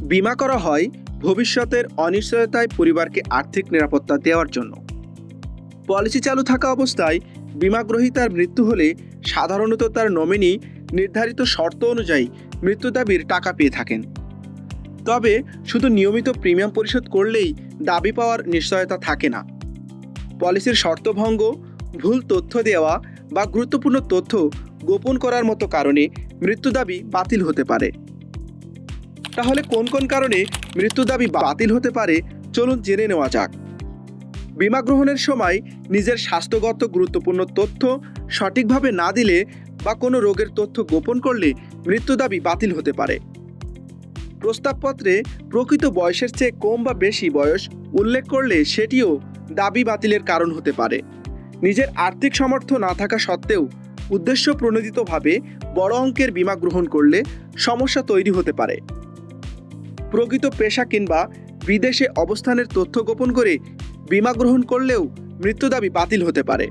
বীমা করা হয় ভবিষ্যতের অনিশ্চয়তায় পরিবারকে আর্থিক নিরাপত্তা দেওয়ার জন্য। পলিসি চালু থাকা অবস্থায় বীমা গ্রহীতার মৃত্যু হলে সাধারণত তার নমিনি নির্ধারিত শর্ত অনুযায়ী মৃত্যু দাবির টাকা পেয়ে থাকেন। তবে শুধু নিয়মিত প্রিমিয়াম পরিশোধ করলেই দাবি পাওয়ার নিশ্চয়তা থাকে না। পলিসির শর্তভঙ্গ, ভুল তথ্য দেওয়া বা গুরুত্বপূর্ণ তথ্য গোপন করার মতো কারণে মৃত্যু দাবি বাতিল হতে পারে। তাহলে কোন কোন কারণে মৃত্যু দাবি বাতিল হতে পারে চলুন জেনে নেওয়া যাক। বীমা গ্রহণের সময় নিজের স্বাস্থ্যগত গুরুত্বপূর্ণ তথ্য সঠিকভাবে না দিলে বা কোনো রোগের তথ্য গোপন করলে মৃত্যু দাবি বাতিল হতে পারে। প্রস্তাবপত্রে প্রকৃত বয়সের চেয়ে কম বা বেশি বয়স উল্লেখ করলে সেটিও দাবি বাতিলের কারণ হতে পারে। নিজের আর্থিক সামর্থ্য না থাকা সত্ত্বেও উদ্দেশ্য প্রণোদিতভাবে বড় অঙ্কের বীমা গ্রহণ করলে সমস্যা তৈরি হতে পারে। প্রকৃত পেশা কিংবা বিদেশে অবস্থানের তথ্য গোপন করে বীমা গ্রহণ করলেও মৃত্যু দাবি বাতিল হতে পারে।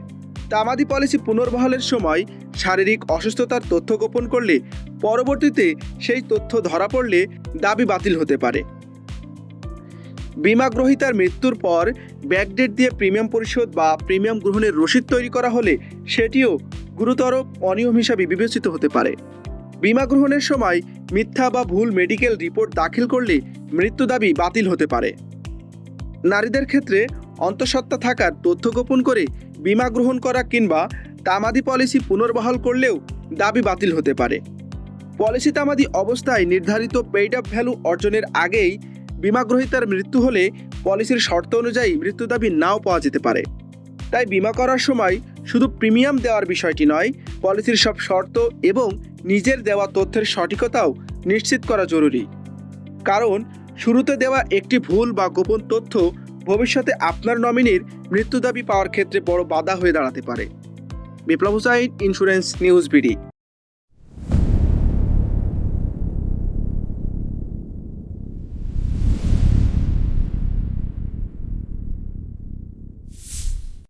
তামাদি পলিসি পুনর্বহালের সময় শারীরিক অসুস্থতার তথ্য গোপন করলে পরবর্তীতে সেই তথ্য ধরা পড়লে দাবি বাতিল হতে পারে। বীমা গ্রহীতার মৃত্যুর পর ব্যাকডেট দিয়ে প্রিমিয়াম পরিশোধ বা প্রিমিয়াম গ্রহণের রসিদ তৈরি করা হলে সেটিও গুরুতর অনিয়ম হিসাবে বিবেচিত হতে পারে। বীমা গ্রহণের সময় মিথ্যা বা ভুল মেডিকেল রিপোর্ট দাখিল করলে মৃত্যু দাবি বাতিল হতে পারে। নারীদের ক্ষেত্রে অন্তঃসত্ত্বা থাকার তথ্য গোপন করে বীমা গ্রহণ করা কিংবা তামাদি পলিসি পুনর্বহাল করলেও দাবি বাতিল হতে পারে। পলিসি তামাদি অবস্থায় নির্ধারিত পেইড আপ ভ্যালু অর্জনের আগেই বীমা গ্রহীতার মৃত্যু হলে পলিসির শর্ত অনুযায়ী মৃত্যু দাবি নাও পাওয়া যেতে পারে। তাই বীমা করার সময় শুধু প্রিমিয়াম দেওয়ার বিষয়টি নয়, পলিসির সব শর্ত এবং নিজের দেওয়া তথ্যের সঠিকতাও নিশ্চিত করা জরুরি। কারণ শুরুতে দেওয়া একটি ভুল বা গোপন তথ্য ভবিষ্যতে আপনার নমিনির মৃত্যু দাবি পাওয়ার ক্ষেত্রে বড় বাধা হয়ে দাঁড়াতে পারে। বিপ্লব হুসাইন, ইন্স্যুরেন্স নিউজ বিডি।